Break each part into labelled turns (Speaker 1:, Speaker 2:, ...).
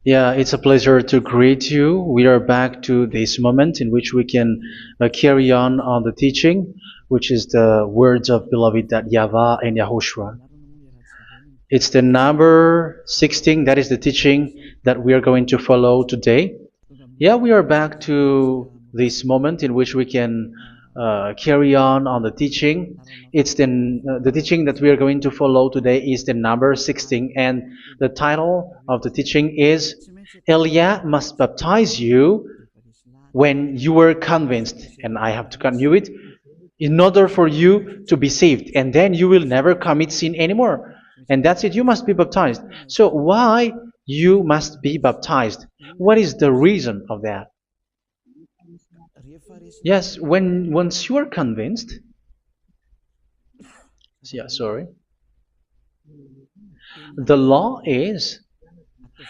Speaker 1: Yeah, it's a pleasure to greet you. We are back to this moment in which we can carry on the teaching, which is the words of beloved that YAHVAH and YAHOSHUA. It's the number 16, that is the teaching that we are going to follow today. Yeah, we are back to this moment in which we can carry on the teaching. It's the teaching that we are going to follow today is the number 16, and the title of the teaching is Elia must baptize you when you were convinced, and I have to continue it, in order for you to be saved, and then you will never commit sin anymore. And that's it, you must be baptized. So why you must be baptized? What is the reason of that? Yes, when once you are convinced, yeah, sorry, the law is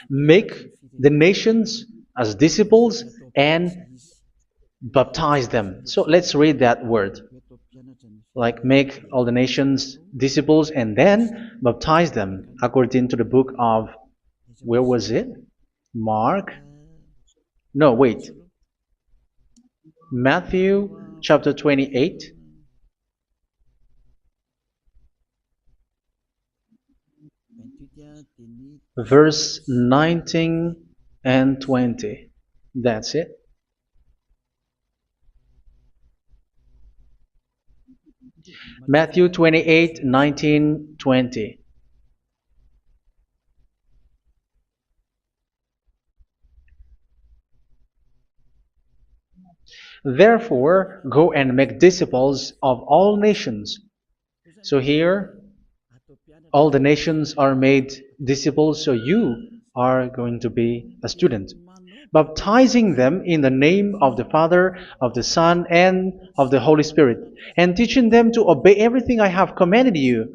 Speaker 1: make the nations as disciples and baptize them. So let's read that word. Like make all the nations disciples and then baptize them according to the book of, where was it? Mark? No, wait. Matthew chapter 28. Verse 19 and 20. That's it. Matthew 28, 19, 20. Therefore, go and make disciples of all nations. So here, all the nations are made disciples, so you are going to be a student. Baptizing them in the name of the Father, of the Son, and of the Holy Spirit, and teaching them to obey everything I have commanded you.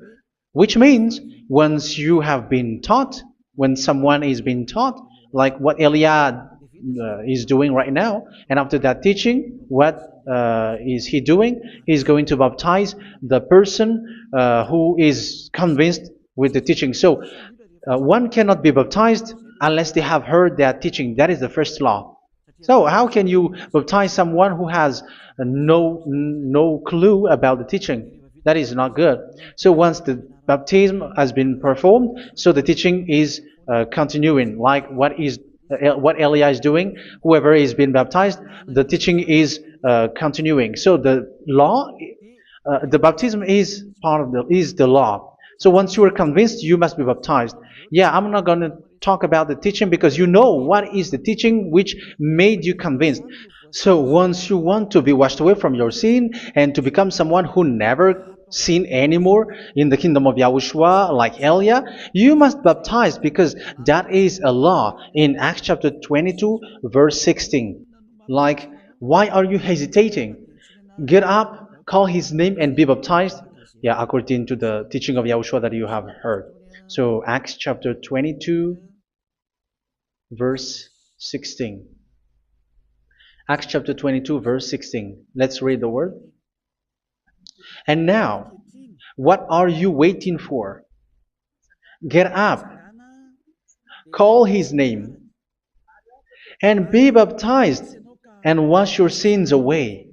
Speaker 1: Which means, once you have been taught, when someone is being taught, like what Elia is doing right now, and after that teaching, what is he doing? He's going to baptize the person who is convinced with the teaching. So one cannot be baptized unless they have heard that teaching. That is the first law. So how can you baptize someone who has no clue about the teaching? That is not good. So once the baptism has been performed, so the teaching is continuing, like what Elia is doing. Whoever is being baptized, the teaching is continuing. So the law, the baptism is part of the law. So once you are convinced, you must be baptized. Yeah, I'm not going to talk about the teaching because you know what is the teaching which made you convinced. So once you want to be washed away from your sin and to become someone who never sin anymore in the kingdom of Yahushua, like Elia, you must baptize because that is a law in Acts chapter 22, verse 16. Like, why are you hesitating? Get up, call his name, and be baptized. Yeah, according to the teaching of Yahushua that you have heard. So Acts chapter 22, verse 16. Acts chapter 22, verse 16. Let's read the word. And now, what are you waiting for? Get up, call his name, and be baptized, and wash your sins away.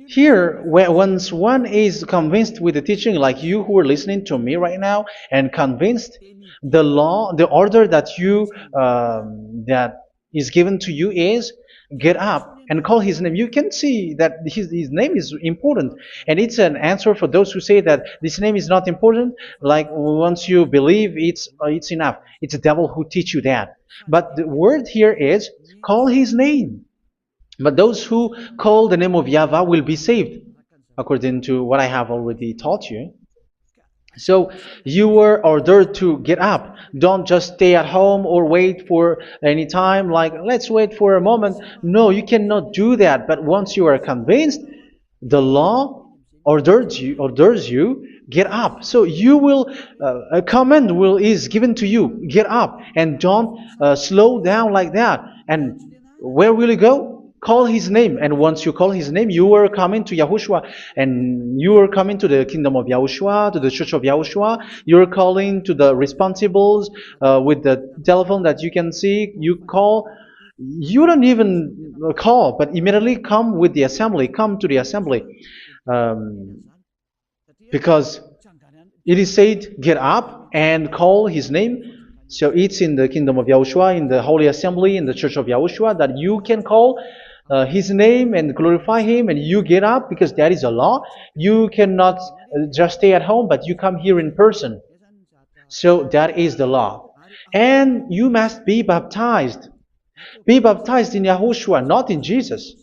Speaker 1: Here, once one is convinced with the teaching, like you who are listening to me right now, and convinced, the law, the order that that is given to you is get up and call his name. You can see that his name is important, and it's an answer for those who say that this name is not important. Like once you believe, it's enough. It's the devil who teach you that. But the word here is call his name. But those who call the name of YAHVAH will be saved, according to what I have already taught you. So you were ordered to get up. Don't just stay at home or wait for any time, like let's wait for a moment. No, you cannot do that. But once you are convinced, the law orders you get up. So you will a command is given to you, get up, and don't slow down like that. And where will you go? call his name, and once you call his name, you are coming to Yahushua, and you are coming to the kingdom of Yahushua, to the church of Yahushua. You are calling to the responsibles with the telephone that you can see. You call. You don't even call, but immediately come with the assembly. Come to the assembly, um, because it is said, get up and call his name. So it's in the kingdom of Yahushua, in the holy assembly, in the church of Yahushua, that you can call his name and glorify him, and you get up because that is a law. You cannot just stay at home, but you come here in person. So that is the law. And you must be baptized. Be baptized in Yahushua, not in Jesus.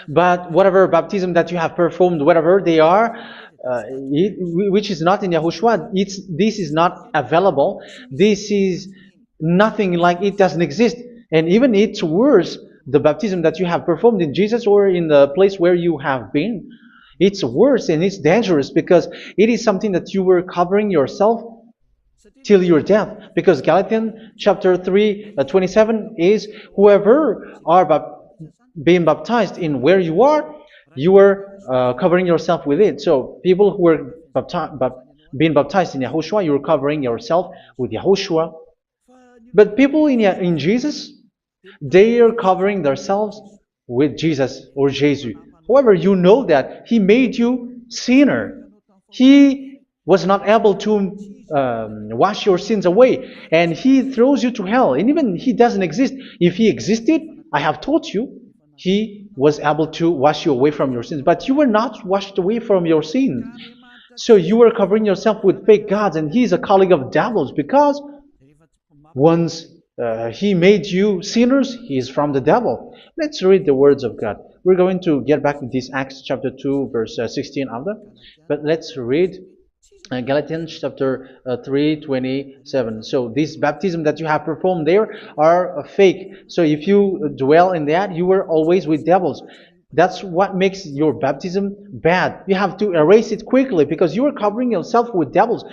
Speaker 1: But whatever baptism that you have performed, whatever they are, which is not in Yahushua, this is not available. This is nothing, like it doesn't exist. And even it's worse, the baptism that you have performed in Jesus or in the place where you have been. It's worse and it's dangerous because it is something that you were covering yourself till your death. Because Galatians chapter 3, 27 is, whoever are being baptized in where you are covering yourself with it. So people who were being baptized in Yahushua, you're covering yourself with Yahushua. But people in Jesus, they are covering themselves with Jesus or Jesus. However, you know that he made you sinner. He was not able to wash your sins away, and he throws you to hell. And even he doesn't exist. If he existed, I have told you, he was able to wash you away from your sins. But you were not washed away from your sins. So you were covering yourself with fake gods, and he is a colleague of devils, because once he made you sinners, he is from the devil. Let's read the words of God. We're going to get back to this Acts chapter 2, verse 16 after. But let's read Galatians chapter 3, 27. So this baptism that you have performed there are fake. So if you dwell in that, you were always with devils. That's what makes your baptism bad. You have to erase it quickly because you are covering yourself with devils.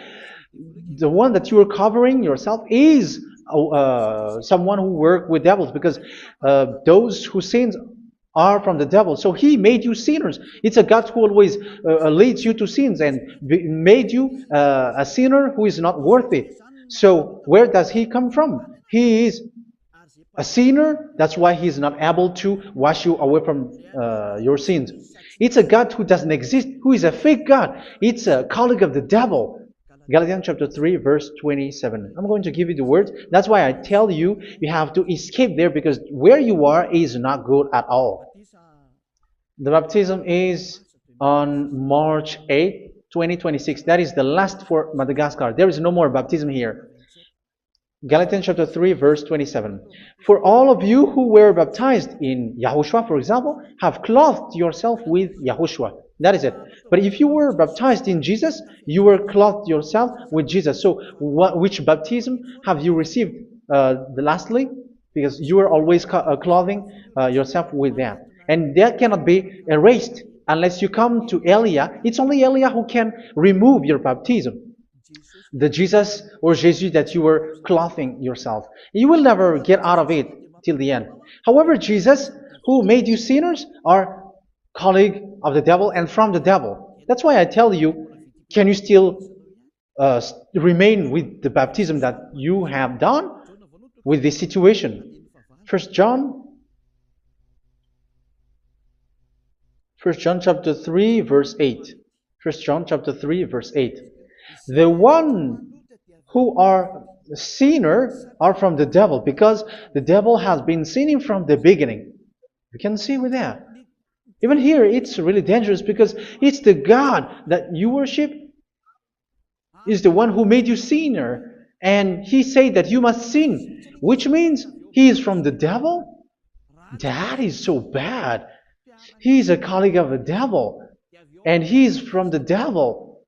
Speaker 1: The one that you are covering yourself is someone who worked with devils, because those who sins are from the devil. So he made you sinners. It's a God who always leads you to sins and made you a sinner who is not worthy. So where does he come from? He is a sinner. That's why he is not able to wash you away from your sins. It's a God who doesn't exist, who is a fake God. It's a colleague of the devil. Galatians chapter 3, verse 27. I'm going to give you the words. That's why I tell you, you have to escape there, because where you are is not good at all. The baptism is on March 8, 2026. That is the last for Madagascar. There is no more baptism here. Galatians chapter 3, verse 27. For all of you who were baptized in Yahushua, for example, have clothed yourself with Yahushua. That is it. But if you were baptized in Jesus, you were clothed yourself with Jesus. So which baptism have you received lastly? Because you are always clothing yourself with that. And that cannot be erased unless you come to Elia. It's only Elia who can remove your baptism. The Jesus or Jesus that you were clothing yourself. You will never get out of it till the end. However, Jesus, who made you sinners, are colleague of the devil and from the devil. That's why I tell you, can you still remain with the baptism that you have done with this situation? First John chapter 3, verse 8. First John chapter 3, verse 8. The one who are sinner are from the devil, because the devil has been sinning from the beginning. You can see with that. Even here, it's really dangerous, because it's the God that you worship is the one who made you sinner. And he said that you must sin, which means he is from the devil. That is so bad. He is a colleague of the devil. And he is from the devil.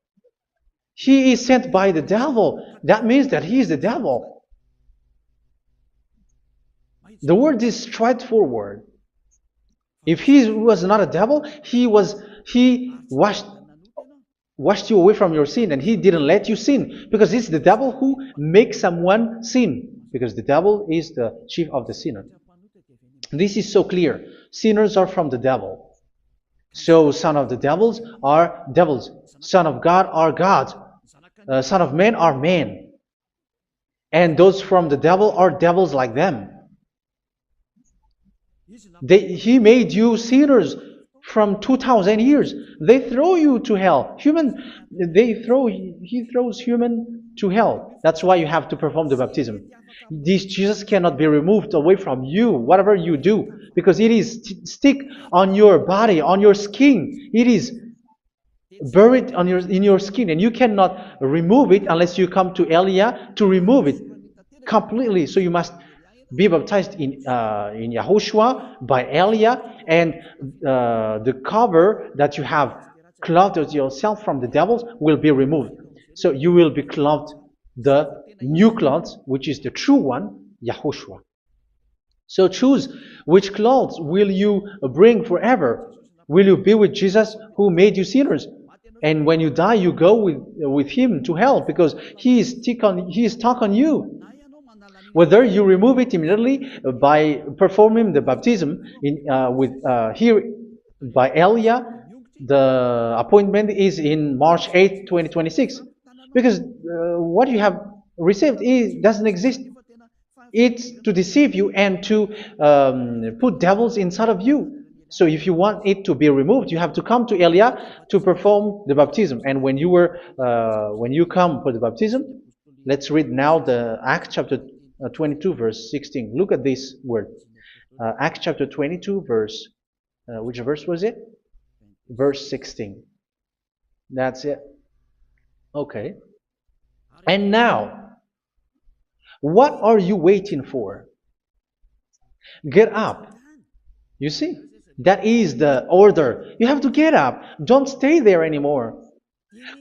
Speaker 1: He is sent by the devil. That means that he is the devil. The word is straightforward. If he was not a devil, he washed you away from your sin, and he didn't let you sin, because it's the devil who makes someone sin, because the devil is the chief of the sinner. This is so clear. Sinners are from the devil. So son of the devils are devils. Son of God are gods. Son of men are men. And those from the devil are devils like them. He made you sinners from 2,000 years. They throw you to hell. He throws human to hell. That's why you have to perform the baptism. This Jesus cannot be removed away from you, whatever you do, because it is stick on your body, on your skin. It is buried in your skin, and you cannot remove it unless you come to Elia to remove it completely. So you must be baptized in YAHOSHUA by Elia, and the cover that you have clothed yourself from the devils will be removed. So you will be clothed the new clothes, which is the true one, YAHOSHUA. So choose which clothes will you bring forever. Will you be with Jesus who made you sinners? And when you die, you go with him to hell because he is stuck on you. Whether you remove it immediately by performing the baptism here by Elia, the appointment is in March 8, 2026. Because what you have received doesn't exist. It's to deceive you and to put devils inside of you. So if you want it to be removed, you have to come to Elia to perform the baptism. And when you come for the baptism, let's read now the Acts chapter 22 verse 16. Look at this word. Acts chapter 22 verse, which verse was it? Verse 16. That's it. Okay. And now, what are you waiting for? Get up. You see, that is the order. You have to get up. Don't stay there anymore.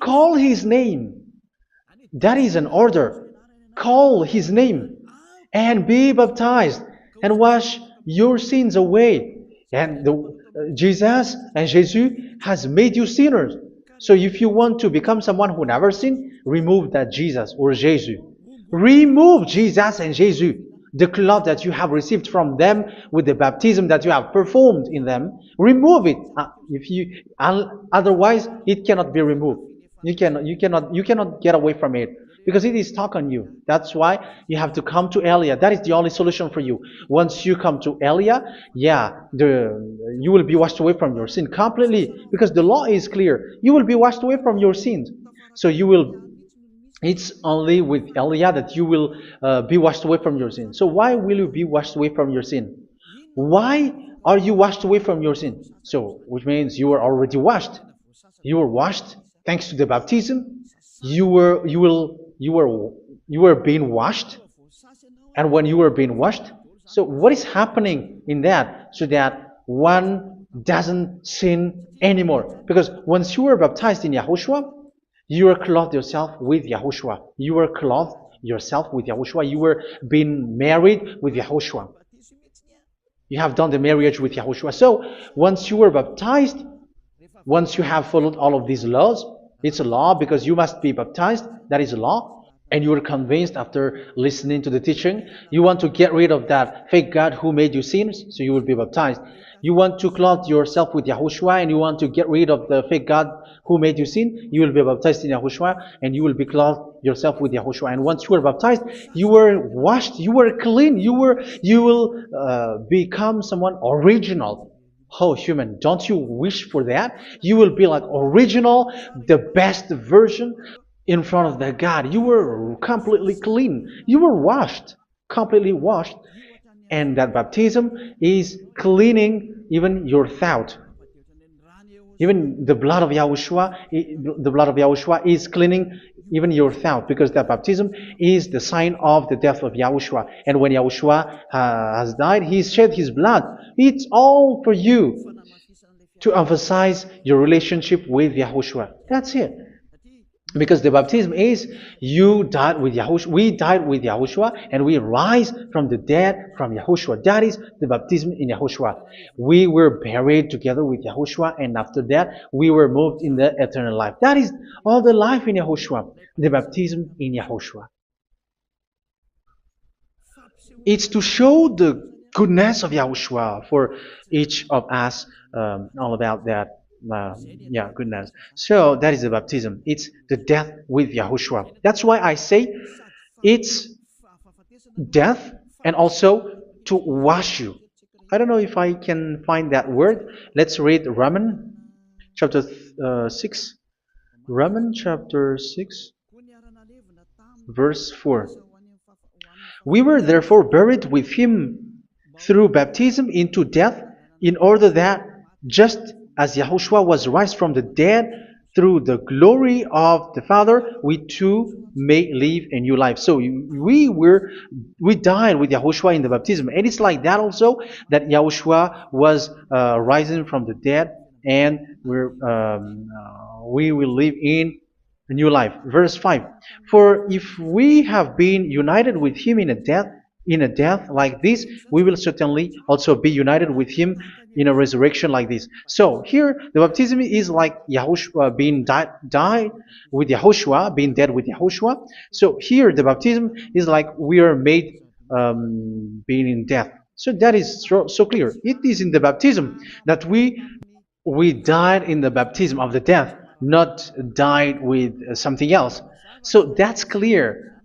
Speaker 1: Call his name. That is an order. Call his name and be baptized and wash your sins away. And Jesus has made you sinners. So if you want to become someone who never sinned, remove that Jesus or Jesus. Remove Jesus and Jesus, the cloth that you have received from them with the baptism that you have performed in them. Remove it. Otherwise, it cannot be removed. You cannot get away from it because it is stuck on you. That's why you have to come to Elia. That is the only solution for you. Once you come to Elia, you will be washed away from your sin completely because the law is clear. You will be washed away from your sins. So it's only with Elia that you will be washed away from your sin. So why will you be washed away from your sin? Why are you washed away from your sin? So, which means you are already washed. You were washed thanks to the baptism. You were being washed, and when you were being washed, so what is happening in that? So that one doesn't sin anymore. Because once you were baptized in YAHOSHUA, you were clothed yourself with YAHOSHUA. You were clothed yourself with YAHOSHUA. You were being married with YAHOSHUA. You have done the marriage with YAHOSHUA. So once you were baptized, once you have followed all of these laws, it's a law because you must be baptized. That is a law. And you are convinced after listening to the teaching, you want to get rid of that fake God who made you sinners, so you will be baptized. You want to clothe yourself with YAHOSHUA and you want to get rid of the fake God who made you sin, you will be baptized in YAHOSHUA and you will be clothed yourself with YAHOSHUA. And once you are baptized, you were washed, you were clean, you will become someone original. Oh, human, don't you wish for that? You will be like original, the best version in front of the God. You were completely clean. You were washed, completely washed. And that baptism is cleaning even your thought. Even the blood of YAHOSHUA is cleaning even your thought, because that baptism is the sign of the death of YAHOSHUA. And when YAHOSHUA has died, he shed his blood. It's all for you to emphasize your relationship with YAHOSHUA. That's it. Because the baptism is you died with YAHOSHUA. We died with YAHOSHUA and we rise from the dead from YAHOSHUA. That is the baptism in YAHOSHUA. We were buried together with YAHOSHUA, and after that we were moved in the eternal life. That is all the life in YAHOSHUA. The baptism in YAHOSHUA. It's to show the goodness of Yahushua for each of us, all about that. Yeah, goodness. So that is the baptism. It's the death with Yahushua. That's why I say it's death and also to wash you. I don't know if I can find that word. Let's read Roman chapter 6. Roman chapter 6, verse 4. We were therefore buried with him through baptism into death, in order that, just as Yahushua was raised from the dead through the glory of the Father, we too may live a new life. So we died with Yahushua in the baptism, and it's like that also that Yahushua was rising from the dead, and we will live in a new life. Verse 5. For if we have been united with him in a death like this, we will certainly also be united with him in a resurrection like this. So here the baptism is like Yahushua being died with Yahushua, being dead with Yahushua. So here the baptism is like we are made being in death. So that is so clear. It is in the baptism that we died in the baptism of the death, not died with something else. So that's clear.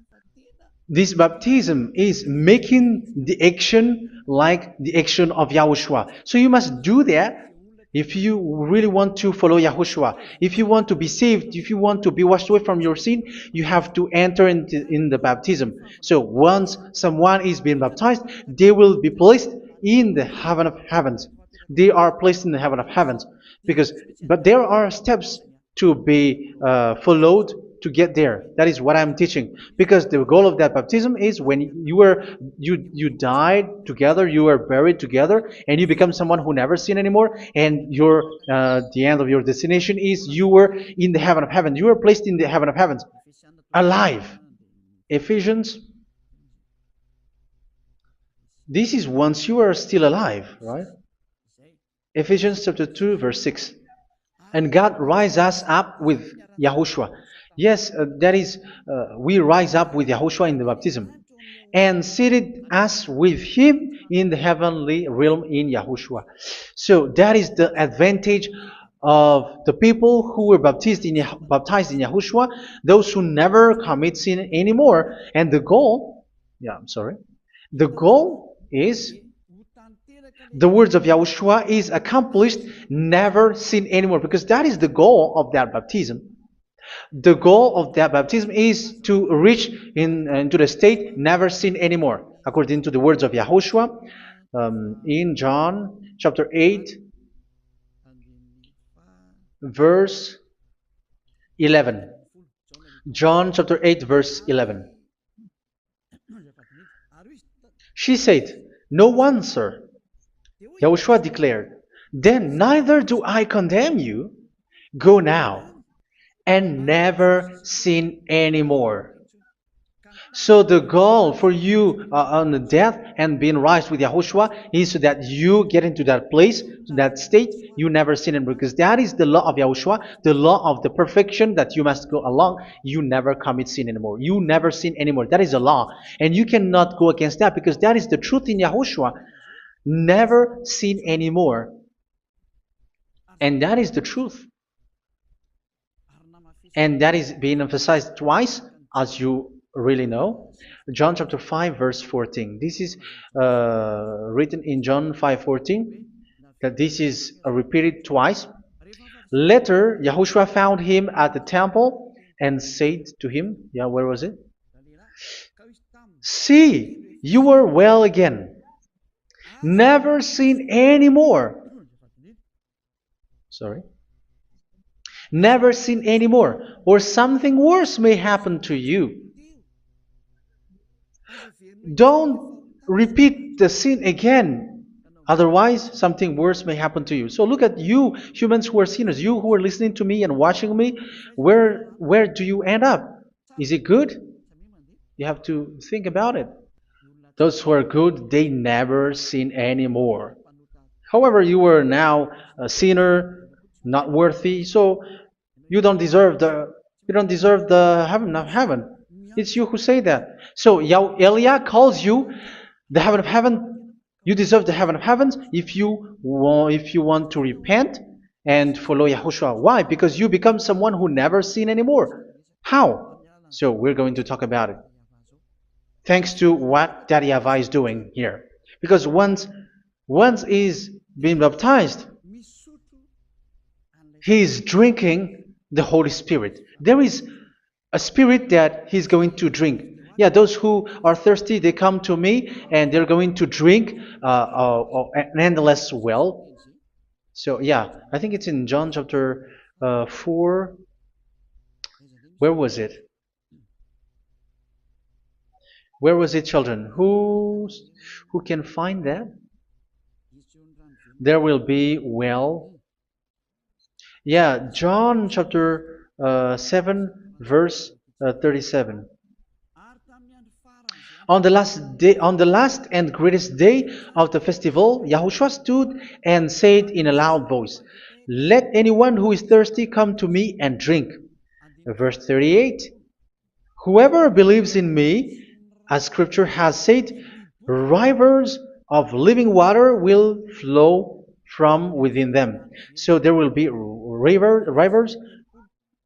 Speaker 1: This baptism is making the action like the action of Yahushua. So you must do that if you really want to follow Yahushua. If you want to be saved, if you want to be washed away from your sin, you have to enter in the baptism. So once someone is being baptized, they will be placed in the heaven of heavens. They are placed in the heaven of heavens but there are steps to be followed to get there. That is what I'm teaching. Because the goal of that baptism is when you died together, you were buried together, and you become someone who never sin anymore. And the end of your destination is you were in the heaven of heaven. You were placed in the heaven of heavens, alive. Ephesians. This is once you are still alive, right? Ephesians chapter 2, verse 6. And God rise us up with Yahushua. Yes, that is, we rise up with Yahushua in the baptism. And seated us with him in the heavenly realm in Yahushua. So that is the advantage of the people who were baptized in Yahushua, those who never commit sin anymore. And the goal is the words of Yahushua is accomplished, never sin anymore, because that is the goal of that baptism. The goal of that baptism is to reach into the state never sin anymore, according to the words of Yahushua in John chapter 8, verse 11. John chapter 8, verse 11. She said, "No one, sir." Yahushua declared, "Then neither do I condemn you. Go now and never sin anymore." So the goal for you on the death and being raised with Yahushua is so that you get into that place, to that state, you never sin anymore. Because that is the law of Yahushua, the law of the perfection that you must go along. You never commit sin anymore. You never sin anymore. That is a law. And you cannot go against that because that is the truth in Yahushua. Never sin anymore. And that is the truth. And that is being emphasized twice, as you really know. John chapter 5, verse 14. This is written in John 5:14. That this is repeated twice. Later, Yahushua found him at the temple and said to him, where was it? "See, you are well again. Never sin anymore." Sorry. Never sin anymore, or something worse may happen to you. Don't repeat the sin again. Otherwise, something worse may happen to you. So look at you, humans who are sinners, you who are listening to me and watching me. Where do you end up? Is it good? You have to think about it. Those who are good, they never sin anymore. However, you are now a sinner, not worthy, so you don't deserve the heaven of heaven. It's you who say that. So Eliah calls you the heaven of heaven You deserve the heaven of heavens if you want to repent and follow Yahushua. Why? Because you become someone who never sin anymore. How? So we're going to talk about it. Thanks to what Daddy YAHVAH is doing here. Because once he's been baptized, he is drinking the Holy Spirit. There is a spirit that he's going to drink. Yeah, those who are thirsty, they come to me and they're going to drink an endless well. So, yeah, I think it's in John chapter 4. Where was it? Where was it, children? Who can find that? There will be well. Yeah, John chapter 7, verse 37. On the last and greatest day of the festival, Yahushua stood and said in a loud voice, "Let anyone who is thirsty come to me and drink." Verse 38, "Whoever believes in me, as scripture has said, rivers of living water will flow from within them." So there will be rivers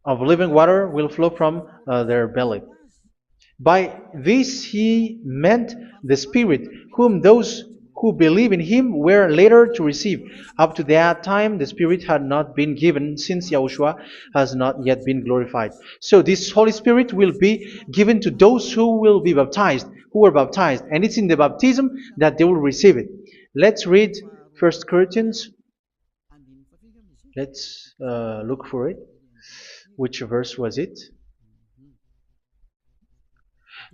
Speaker 1: of living water will flow from their belly. By this he meant the Spirit, whom those who believe in him were later to receive. Up to that time, the Spirit had not been given, since Yahushua has not yet been glorified. So this Holy Spirit will be given to those who will be baptized, who were baptized, and it's in the baptism that they will receive it. Let's read 1 Corinthians. Let's look for it. Which verse was it?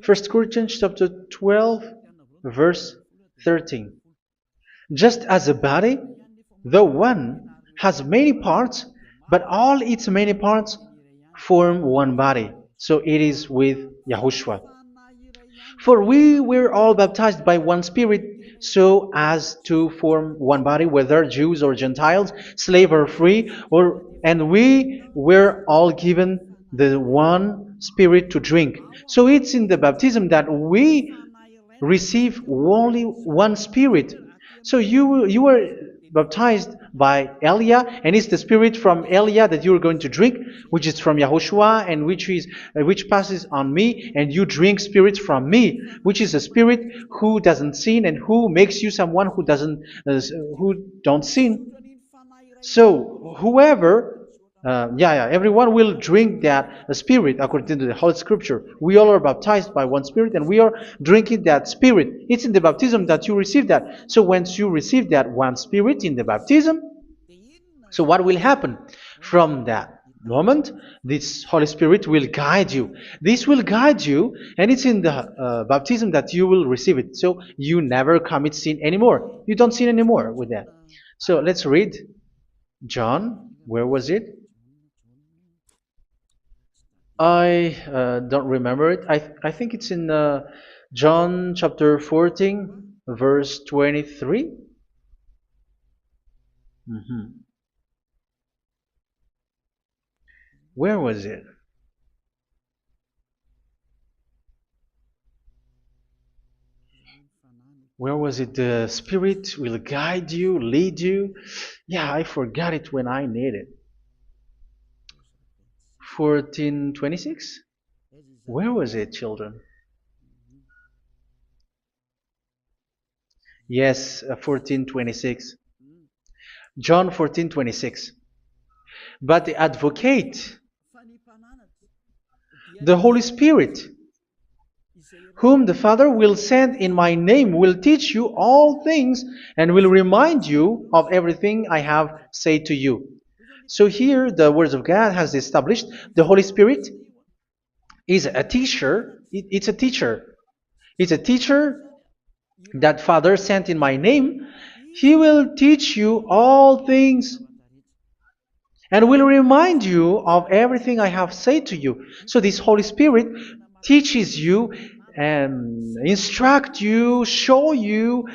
Speaker 1: 1 Corinthians chapter 12, verse 13. Just as a body, though one, has many parts, but all its many parts form one body. So it is with Yahushua. For we were all baptized by one Spirit, so as to form one body, whether Jews or Gentiles, slave or free, and we were all given the one Spirit to drink. So it's in the baptism that we receive only one Spirit. So you were baptized by Elia, and it's the Spirit from Elia that you are going to drink, which is from Yahushua, and which passes on me, and you drink Spirit from me, which is a Spirit who doesn't sin and who makes you someone who don't sin. So whoever everyone will drink that Spirit according to the Holy Scripture. We all are baptized by one Spirit, and we are drinking that Spirit. It's in the baptism that you receive that. So once you receive that one Spirit in the baptism, so what will happen? From that moment, this Holy Spirit will guide you. This will guide you, and it's in the baptism that you will receive it. So you never commit sin anymore. You don't sin anymore with that. So let's read John. Where was it? I don't remember it. I think it's in John chapter 14, verse 23. Mhm. Where was it? Where was it? The Spirit will guide you, lead you. Yeah, I forgot it when I need it. 14:26? Where was it, children? Yes, 14:26. John 14:26. But the advocate, the Holy Spirit, whom the Father will send in my name, will teach you all things and will remind you of everything I have said to you. So here the words of God has established the Holy Spirit is a teacher. It's a teacher. It's a teacher that Father sent in my name. He will teach you all things and will remind you of everything I have said to you. So this Holy Spirit teaches you and instruct you, show you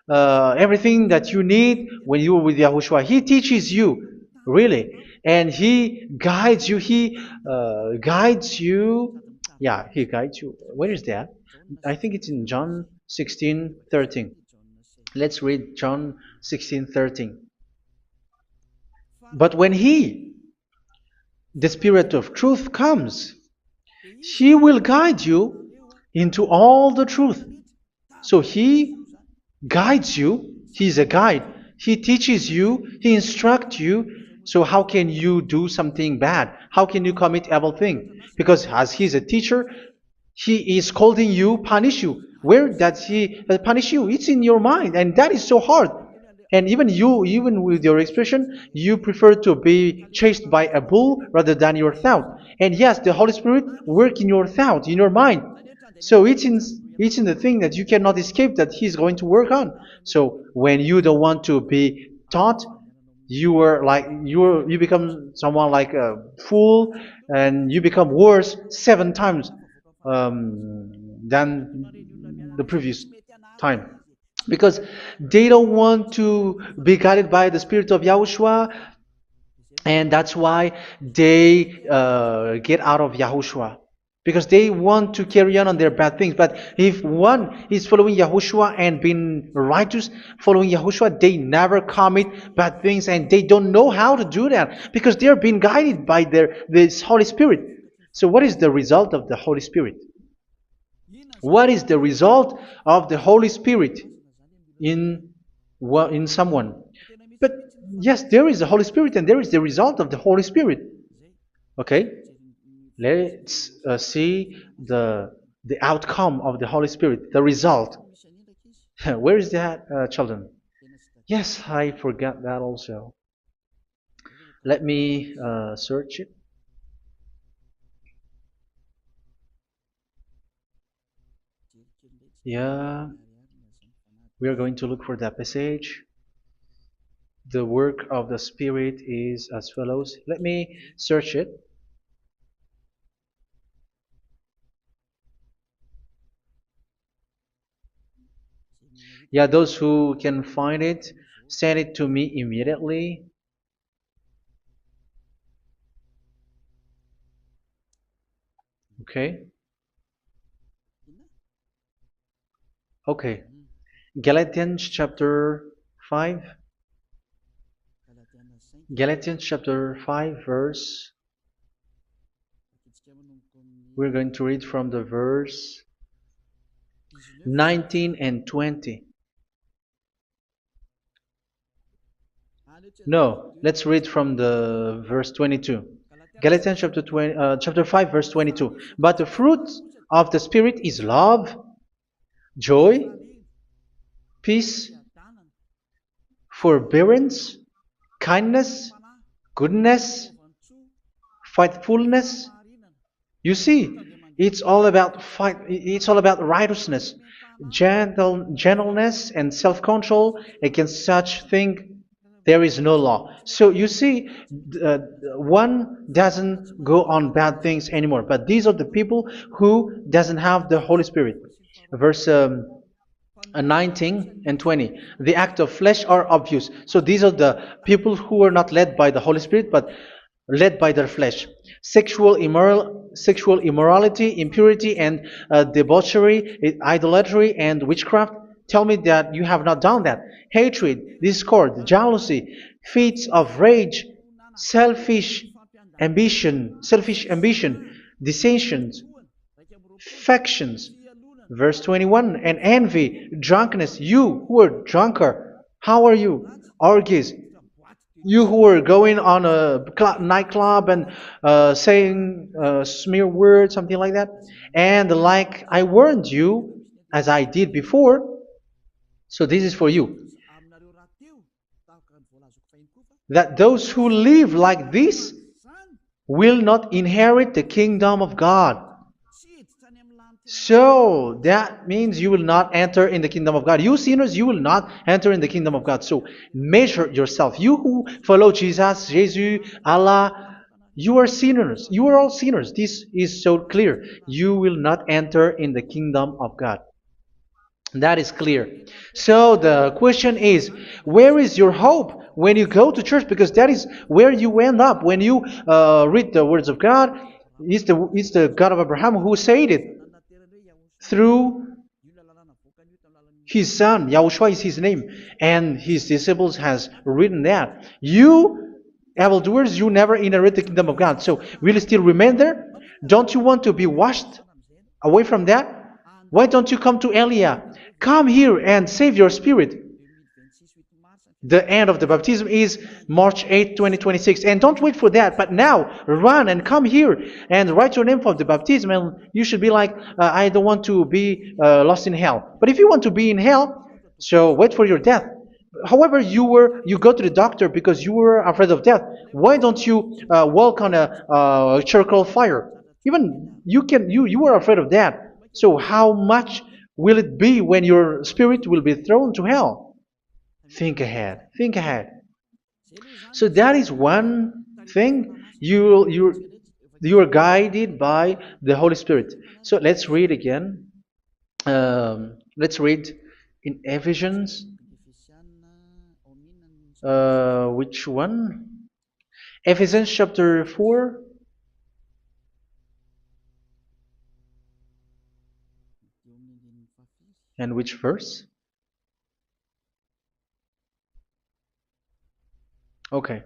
Speaker 1: everything that you need when you are with Yahushua. He teaches you, really, and He guides you. He guides you. Yeah, He guides you. Where is that? I think it's in John 16:13. Let's read John 16:13. But when He, the Spirit of truth, comes, He will guide you into all the truth. So He guides you. He's a guide. He teaches you. He instructs you. So how can you do something bad? How can you commit evil thing? Because as He's a teacher, He is scolding you, punish you. Where does He punish you? It's in your mind, and that is so hard. And even you, even with your expression, you prefer to be chased by a bull rather than your thought. And yes, the Holy Spirit work in your thought, in your mind. So it's in the thing that you cannot escape that He's going to work on. So when you don't want to be taught, you become someone like a fool, and you become worse 7 times than the previous time, because they don't want to be guided by the Spirit of Yahushua, and that's why they get out of Yahushua, because they want to carry on their bad things. But if one is following Yahushua and being righteous, following Yahushua, they never commit bad things, and they don't know how to do that because they are being guided by this Holy Spirit. So what is the result of the Holy Spirit? What is the result of the Holy Spirit in in someone? But yes, there is the Holy Spirit, and there is the result of the Holy Spirit. Okay, let's see the outcome of the Holy Spirit, the result. Where is that, children? Yes, I forgot that also. Let me search it. Yeah, we are going to look for that passage. The work of the Spirit is as follows. Let me search it. Yeah, those who can find it, send it to me immediately. Okay. Okay. Galatians chapter 5. Galatians chapter 5 verse. We're going to read from the verse 19 and 20. No, let's read from the verse 22. Galatians chapter 5 verse 22. But the fruit of the Spirit is love, joy, peace, forbearance, kindness, goodness, faithfulness. You see, it's all about righteousness, gentleness, and self-control. Against such thing there is no law. So you see, uh, one doesn't go on bad things anymore. But these are the people who doesn't have the Holy Spirit. Verse 19 and 20. The act of flesh are obvious. So these are the people who are not led by the Holy Spirit, but led by their flesh. Sexual immorality, impurity, and debauchery, idolatry, and witchcraft. Tell me that you have not done that. Hatred, discord, jealousy, fits of rage, selfish ambition, dissensions, factions. Verse 21, and envy, drunkenness. You who are drunkard, how are you? Orgies. You who are going on a nightclub and saying smear words, something like that. And like I warned you, as I did before, so this is for you, that those who live like this will not inherit the kingdom of God. So that means you will not enter in the kingdom of God. You sinners, you will not enter in the kingdom of God. So measure yourself. You who follow Jesus, Allah, you are sinners. You are all sinners. This is so clear. You will not enter in the kingdom of God. That is clear. So the question is, where is your hope when you go to church? Because that is where you end up when you read the words of God. It's the God of Abraham who said it through His son, Yahushua is his name, and his disciples has written that. You evildoers, you never inherit the kingdom of God. So will you still remain there? Don't you want to be washed away from that? Why don't you come to Elia? Come here and save your spirit. The end of the baptism is March 8th, 2026. And don't wait for that, but now run and come here and write your name for the baptism. And you should be like, I don't want to be lost in hell. But if you want to be in hell, so wait for your death. However, you go to the doctor because you were afraid of death. Why don't you walk on a charcoal fire? Even you were afraid of that. So how much will it be when your spirit will be thrown to hell? Think ahead. Think ahead. So that is one thing. You are guided by the Holy Spirit. So let's read again. Let's read in Ephesians. Which one? Ephesians chapter 4. And which verse? Okay.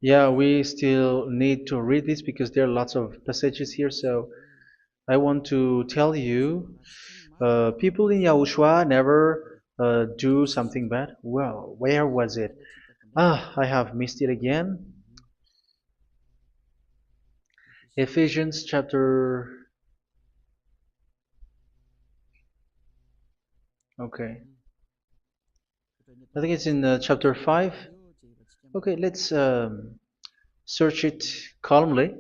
Speaker 1: Yeah, we still need to read this because there are lots of passages here. So I want to tell you, people in Yahushua never do something bad. Well, where was it? I have missed it again. Ephesians chapter. Okay. I think it's in chapter 5. Okay, let's search it calmly.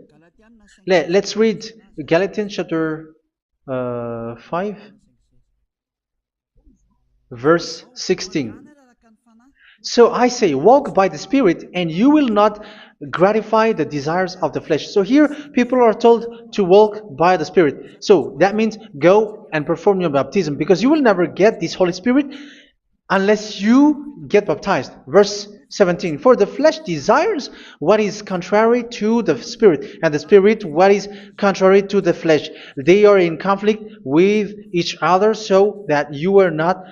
Speaker 1: Let's read Galatians chapter 5, verse 16. So I say, walk by the Spirit, and you will not gratify the desires of the flesh. So here, people are told to walk by the Spirit. So that means go and perform your baptism, because you will never get this Holy Spirit unless you get baptized. Verse 17. For the flesh desires what is contrary to the Spirit, and the Spirit what is contrary to the flesh. They are in conflict with each other, so that you are not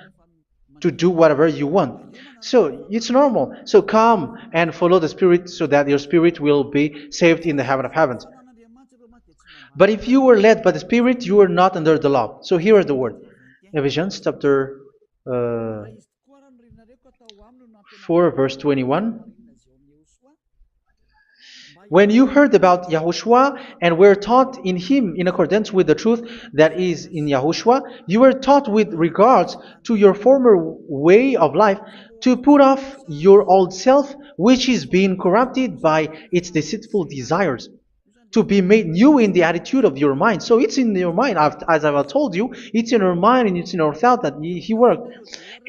Speaker 1: to do whatever you want. So it's normal. So come and follow the Spirit so that your spirit will be saved in the heaven of heavens. But if you were led by the Spirit, you are not under the law. So here is the word. Ephesians chapter 4 verse 21. When you heard about Yahushua and were taught in him in accordance with the truth that is in Yahushua, you were taught with regards to your former way of life to put off your old self, which is being corrupted by its deceitful desires, to be made new in the attitude of your mind. So it's in your mind, as I've told you, it's in your mind and it's in your thought that he worked.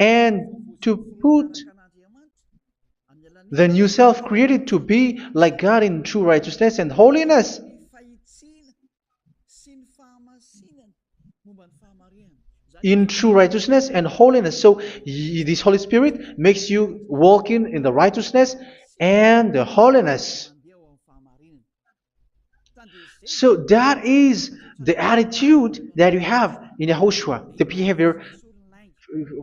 Speaker 1: And to put the new self created to be like God in true righteousness and holiness. In true righteousness and holiness. So this Holy Spirit makes you walk in the righteousness and the holiness. So that is the attitude that you have in Yahushua, the behavior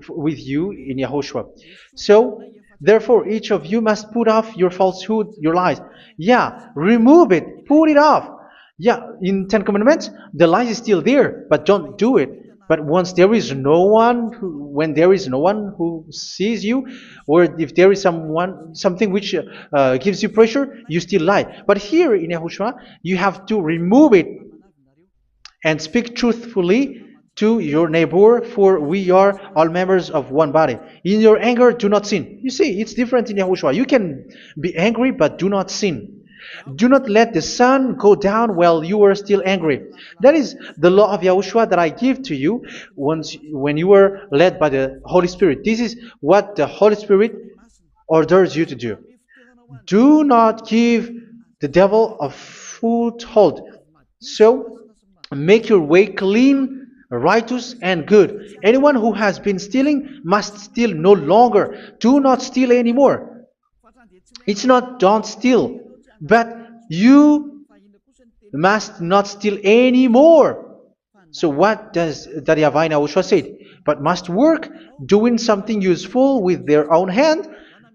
Speaker 1: with you in Yahushua. So therefore, each of you must put off your falsehood, your lies. Yeah, remove it, put it off. Yeah, in Ten Commandments, the lie is still there, but don't do it. But once there is no one, when there is no one who sees you, or if there is something which gives you pressure, you still lie. But here in Yahushua, you have to remove it and speak truthfully to your neighbor, for we are all members of one body. In your anger, do not sin. You see, it's different in Yahushua. You can be angry, but do not sin. Do not let the sun go down while you are still angry. That is the law of Yahushua that I give to you when you were led by the Holy Spirit. This is what the Holy Spirit orders you to do. Do not give the devil a foothold. So, make your way clean, righteous, and good. Anyone who has been stealing must steal no longer. Do not steal anymore. It's not don't steal, but you must not steal anymore. So what does the YAHVAH YAHOSHUA say? But must work doing something useful with their own hand,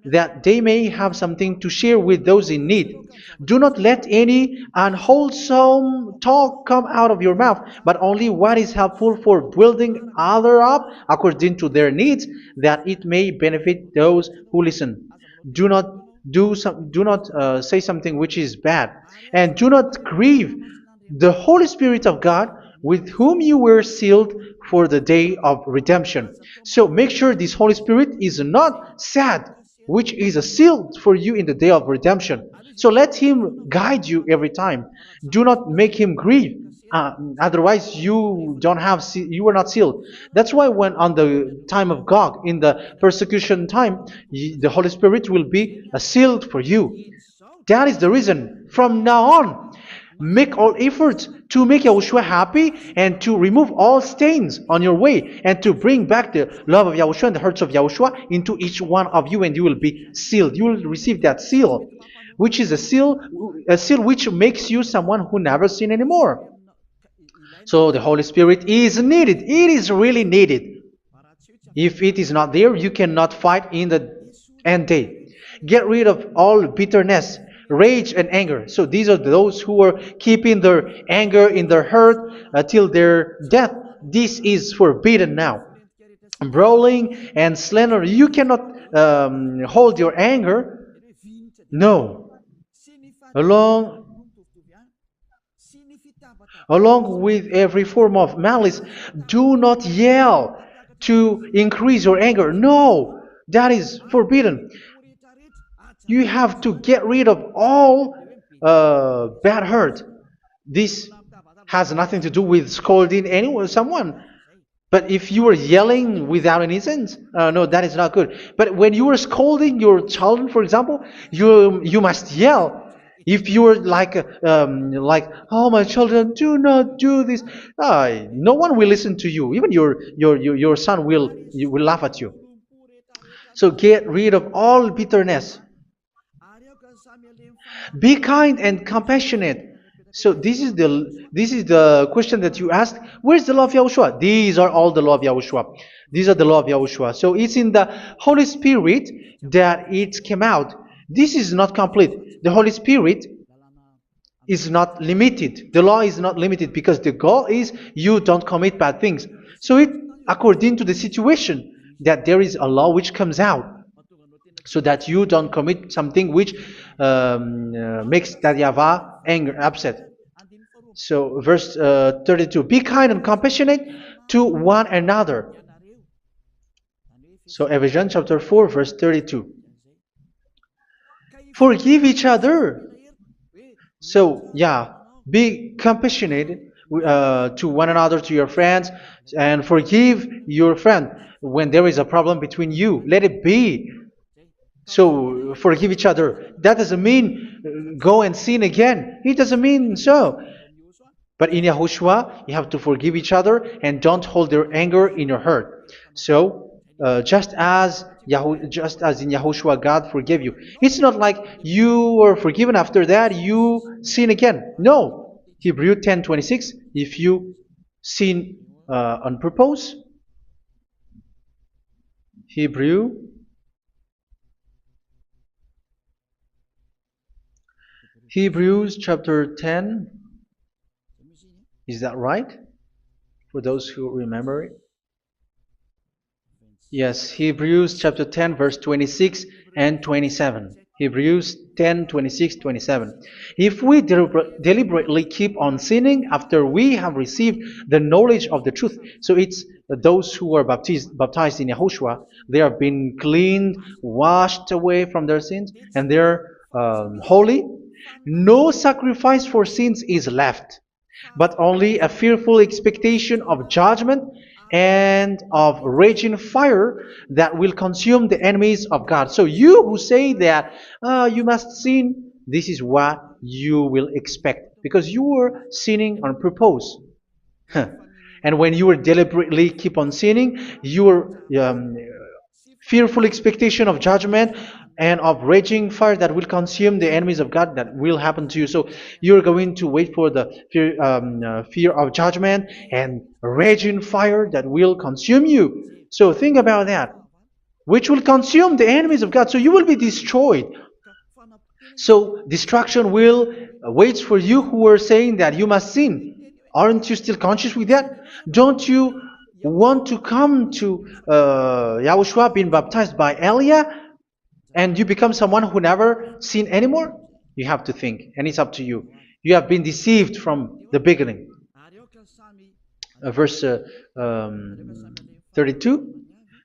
Speaker 1: that they may have something to share with those in need. Do not let any unwholesome talk come out of your mouth, but only what is helpful for building other up according to their needs, that it may benefit those who listen. Do not do not say something which is bad, and do not grieve the Holy Spirit of God, with whom you were sealed for the day of redemption. So make sure this Holy Spirit is not sad, which is a seal for you in the day of redemption. So let Him guide you every time. Do not make Him grieve. Otherwise, you were not sealed. That's why when on the time of God, in the persecution time, the Holy Spirit will be a sealed for you. That is the reason. From now on, make all efforts to make Yahushua happy and to remove all stains on your way and to bring back the love of Yahushua and the hearts of Yahushua into each one of you, and you will be sealed. You will receive that seal, which is a seal which makes you someone who never sin anymore. So the Holy Spirit is needed. It is really needed. If it is not there, you cannot fight in the end day. Get rid of all bitterness, rage, and anger. So these are those who are keeping their anger in their heart till their death. This is forbidden now. Brawling and slander. You cannot hold your anger. No. Along Along with every form of malice, do not yell to increase your anger. No, that is forbidden. You have to get rid of all bad hurt. This has nothing to do with scolding anyone, someone. But if you are yelling without any sense, no, that is not good. But when you are scolding your child, for example, you must yell. If you are like, oh my children, do not do this, no one will listen to you. Even your son will laugh at you. So get rid of all bitterness. Be kind and compassionate. So this is the question that you asked. Where's the law of Yahushua? These are all the law of Yahushua. These are the law of Yahushua. So it's in the Holy Spirit that it came out. This is not complete. The Holy Spirit is not limited. The law is not limited because the goal is you don't commit bad things. So it according to the situation that there is a law which comes out, so that you don't commit something which makes that YAHVAH anger, upset. So verse 32, be kind and compassionate to one another. So Ephesians chapter 4 verse 32. Forgive each other. So yeah, be compassionate to one another, to your friends, and forgive your friend when there is a problem between you. Let it be. So forgive each other. That doesn't mean go and sin again. It doesn't mean so. But in Yahushua, you have to forgive each other and don't hold your anger in your heart. So just as in Yahushua, God forgave you. It's not like you were forgiven after that you sin again. No. Hebrew 10:26. If you sin on purpose, Hebrews chapter 10. Is that right? For those who remember it? Yes, Hebrews chapter 10 verse 26 and 27. Hebrews 10, 26, 27. If we deliberately keep on sinning after we have received the knowledge of the truth, so it's those who are baptized in Yahushua, they have been cleaned, washed away from their sins, and they're holy. No sacrifice for sins is left, but only a fearful expectation of judgment and of raging fire that will consume the enemies of God. So you who say that you must sin, this is what you will expect, because you were sinning on purpose. And when you were deliberately keep on sinning, you were fearful expectation of judgment and of raging fire that will consume the enemies of God that will happen to you. So you're going to wait for the fear of judgment and raging fire that will consume you. So think about that, which will consume the enemies of God. So you will be destroyed. So destruction will waits for you who are saying that you must sin. Aren't you still conscious with that? Don't you want to come to Yahushua being baptized by Elia and you become someone who never sinned anymore? You have to think, and it's up to you. You have been deceived from the beginning. Verse 32.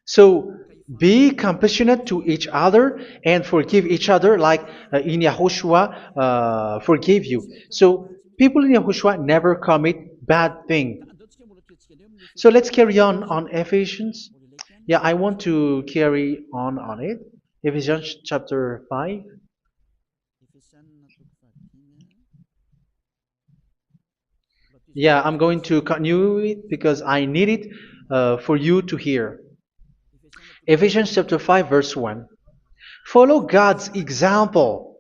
Speaker 1: So be compassionate to each other and forgive each other like in Yahushua forgave you. So people in Yahushua never commit bad thing. So let's carry on Ephesians. Yeah, I want to carry on it. Ephesians chapter 5. Yeah, I'm going to continue it because I need it for you to hear. Ephesians chapter 5 verse 1. Follow God's example.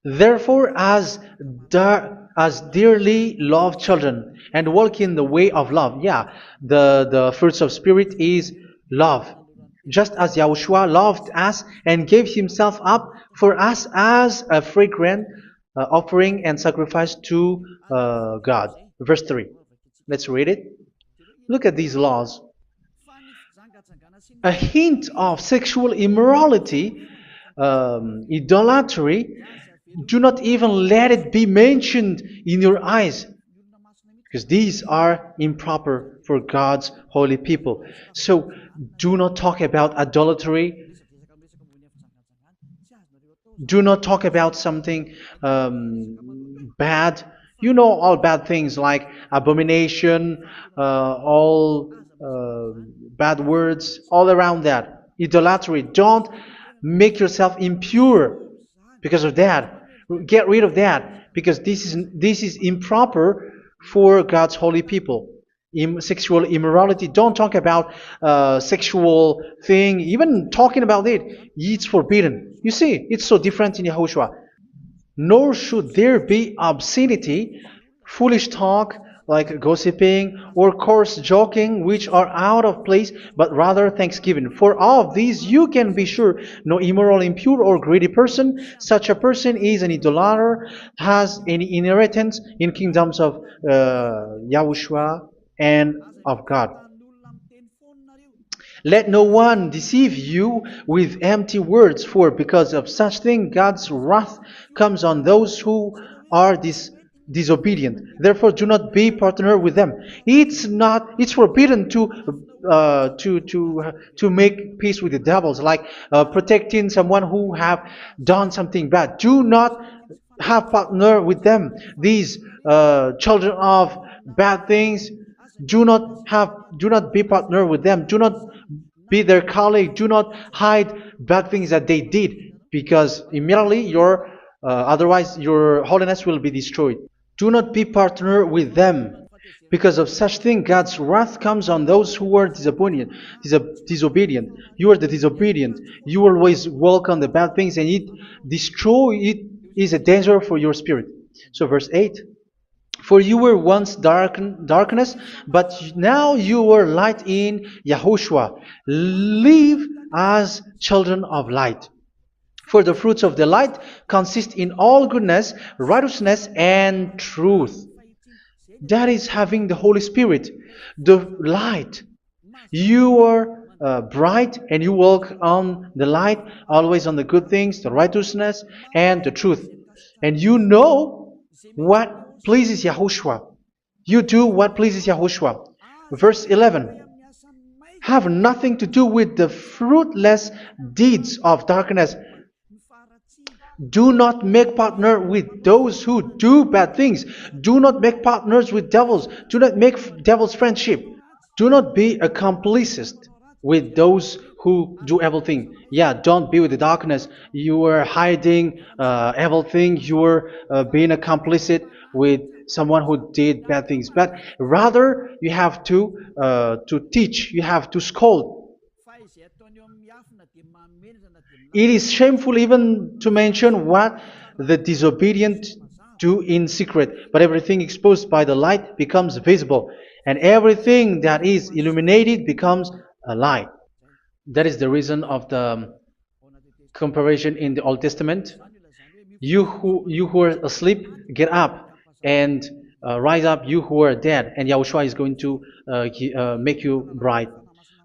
Speaker 1: Therefore, as dearly loved children, and walk in the way of love. Yeah, the fruits of spirit is love. Just as Yahushua loved us and gave himself up for us as a fragrant offering and sacrifice to God. Verse 3. Let's read it. Look at these laws. A hint of sexual immorality, idolatry, do not even let it be mentioned in your eyes, because these are improper for God's holy people. So do not talk about idolatry. Do not talk about something bad. You know all bad things like abomination, all bad words, all around that. Idolatry. Don't make yourself impure because of that. Get rid of that because this is improper for God's holy people. Sexual immorality. Don't talk about sexual thing. Even talking about it, it's forbidden. You see, it's so different in Yahushua. Nor should there be obscenity, foolish talk like gossiping or coarse joking, which are out of place, but rather thanksgiving. For all of these you can be sure: no immoral, impure, or greedy person, such a person is an idolater, has any inheritance in kingdoms of Yahushua and of God. Let no one deceive you with empty words, for because of such thing God's wrath comes on those who are disobedient. Therefore, do not be partner with them. It's forbidden to make peace with the devils, like protecting someone who have done something bad. Do not have partner with them. These children of bad things, do not be partner with them. Do not be their colleague. Do not hide bad things that they did, because immediately otherwise your holiness will be destroyed. Do not be partner with them. Because of such thing, God's wrath comes on those who are disobedient. You are the disobedient. You always walk on the bad things, and it is a danger for your spirit. So verse 8. For you were once darkness, but now you are light in Yahushua. Live as children of light. For the fruits of the light consist in all goodness, righteousness, and truth. That is having the Holy Spirit, the light. You are bright and you walk on the light, always on the good things, the righteousness, and the truth. And you know what pleases Yahushua. You do what pleases Yahushua. Verse 11. Have nothing to do with the fruitless deeds of darkness. Do not make partner with those who do bad things. Do not make partners with devils. Do not make devils friendship. Do not be a complicit with those who do evil thing. Yeah, don't be with the darkness. You are hiding evil thing. You are being a complicit with someone who did bad things, but rather you have to teach, you have to scold. It is shameful even to mention what the disobedient do in secret, but everything exposed by the light becomes visible, and everything that is illuminated becomes a light. That is the reason of the comparison in the Old Testament. You who are asleep, get up and rise up, you who are dead, and Yahushua is going to make you bright.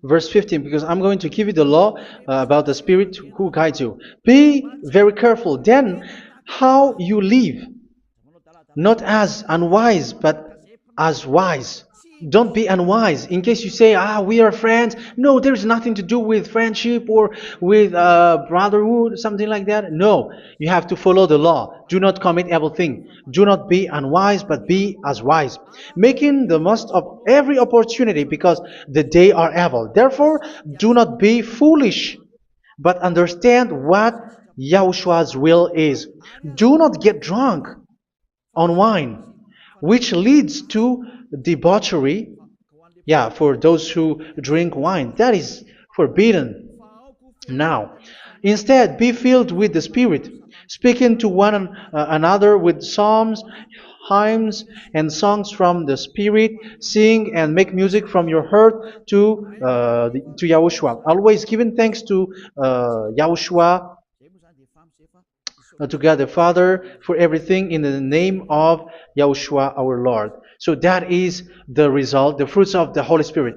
Speaker 1: Verse 15, because I'm going to give you the law about the Spirit who guides you. Be very careful then how you live, not as unwise, but as wise. Don't be unwise. In case you say, we are friends. No, there's nothing to do with friendship or with brotherhood, something like that. No, you have to follow the law. Do not commit evil thing. Do not be unwise, but be as wise, making the most of every opportunity, because the day are evil. Therefore, do not be foolish, but understand what Yahushua's will is. Do not get drunk on wine, which leads to debauchery. Yeah, for those who drink wine, that is forbidden now. Instead, be filled with the Spirit, speaking to one another with psalms, hymns, and songs from the Spirit. Sing and make music from your heart to Yahushua. Always giving thanks to Yahushua, to God the Father, for everything in the name of Yahushua our Lord. So that is the result, the fruits of the Holy Spirit.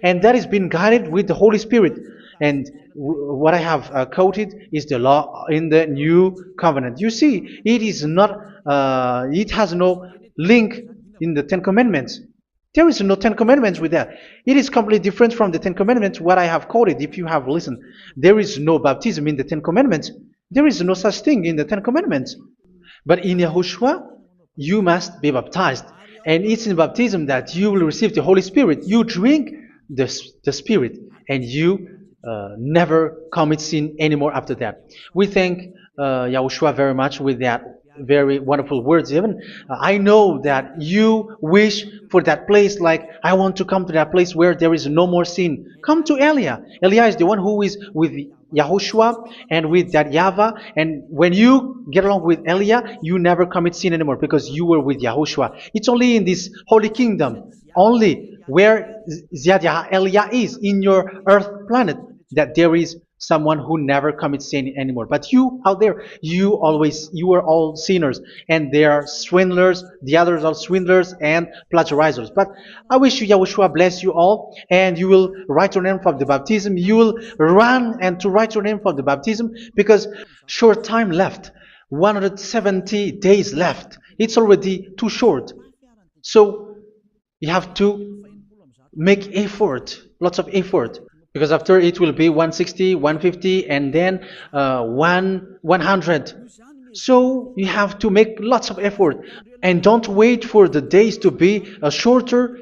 Speaker 1: And that is being guided with the Holy Spirit. And what I have quoted is the law in the new covenant. You see, it is not, it has no link in the Ten Commandments. There is no Ten Commandments with that. It is completely different from the Ten Commandments, what I have quoted, if you have listened. There is no baptism in the Ten Commandments. There is no such thing in the Ten Commandments. But in Yahushua, you must be baptized. And it's in baptism that you will receive the Holy Spirit. You drink the Spirit, and you never commit sin anymore after that. We thank Yahushua very much with that very wonderful words. Even I know that you wish for that place, like, I want to come to that place where there is no more sin. Come to Elia. Elia is the one who is with Yahushua and with that YAHVAH. And when you get along with Elia, you never commit sin anymore, because you were with Yahushua. It's only in this holy kingdom, only where Ziad Elia is, in your earth planet, that there is someone who never commits sin anymore. But you out there, you are all sinners, and they are swindlers. The others are swindlers and plagiarizers. But I wish you, Yahushua, bless you all, and you will write your name for the baptism. You will run and to write your name for the baptism, because short time left, 170 days left. It's already too short. So you have to make effort, lots of effort, because after it will be 160, 150, and then 100. So you have to make lots of effort, and don't wait for the days to be shorter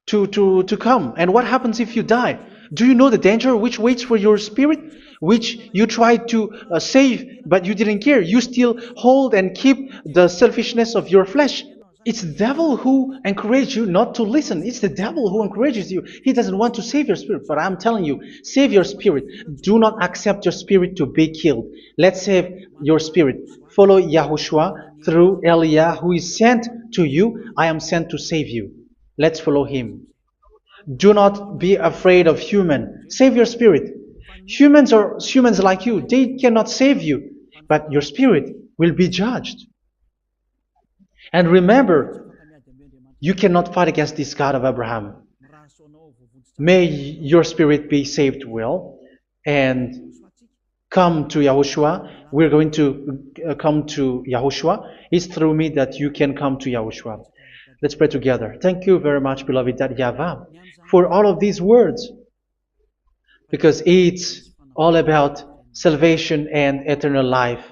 Speaker 1: to come. And what happens if you die? Do you know the danger which waits for your spirit, which you tried to save, but you didn't care? You still hold and keep the selfishness of your flesh. It's the devil who encourages you not to listen. It's the devil who encourages you. He doesn't want to save your spirit. But I'm telling you, save your spirit. Do not accept your spirit to be killed. Let's save your spirit. Follow Yahushua through Elia, who is sent to you. I am sent to save you. Let's follow him. Do not be afraid of human. Save your spirit. Humans are humans like you. They cannot save you. But your spirit will be judged. And remember, you cannot fight against this God of Abraham. May your spirit be saved well, and come to Yahushua. We're going to come to Yahushua. It's through me that you can come to Yahushua. Let's pray together. Thank you very much, beloved YAHVAH, for all of these words, because it's all about salvation and eternal life.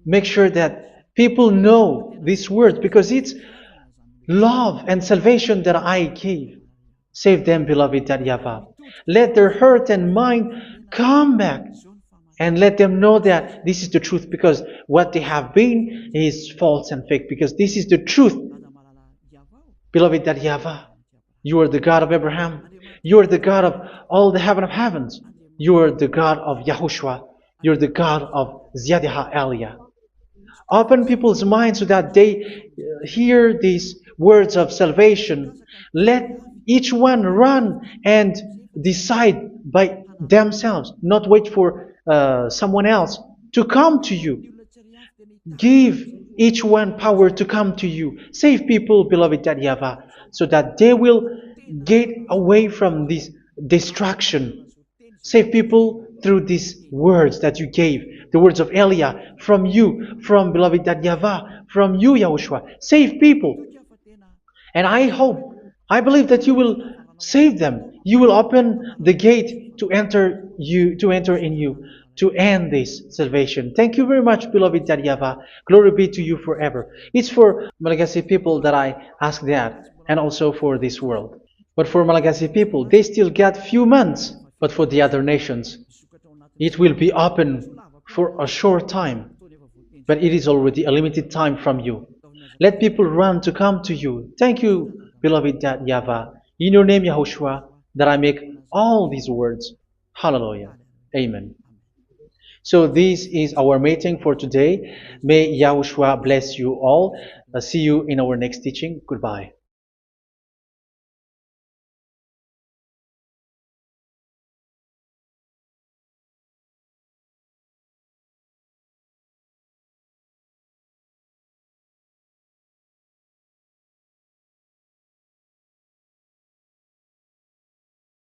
Speaker 1: Make sure that people know these words, because it's love and salvation that I gave. Save them, beloved YAHVAH. Let their heart and mind come back and let them know that this is the truth, because what they have been is false and fake, because this is the truth. Beloved, that YAHVAH, you are the God of Abraham, you are the God of all the heaven of heavens, you are the God of YAHOSHUA, you're the God of Ziyadiha Aliyah. Open people's minds so that they hear these words of salvation. Let each one run and decide by themselves, not wait for someone else to come to you. Give each one power to come to you. Save people, beloved YAHVAH, so that they will get away from this distraction. Save people through these words that you gave, the words of Elia, from you, from beloved YAHVAH, from you, Yahushua. Save people. And I believe that you will save them. You will open the gate to enter in you, to end this salvation. Thank you very much, beloved YAHVAH. Glory be to you forever. It's for Malagasy people that I ask that, and also for this world. But for Malagasy people, they still get few months. But for the other nations, it will be open for a short time. But it is already a limited time from you. Let people run to come to you. Thank you, beloved YAHVAH. In your name, Yahushua, that I make all these words. Hallelujah. Amen. So this is our meeting for today. May Yahushua bless you all. See you in our next teaching. Goodbye.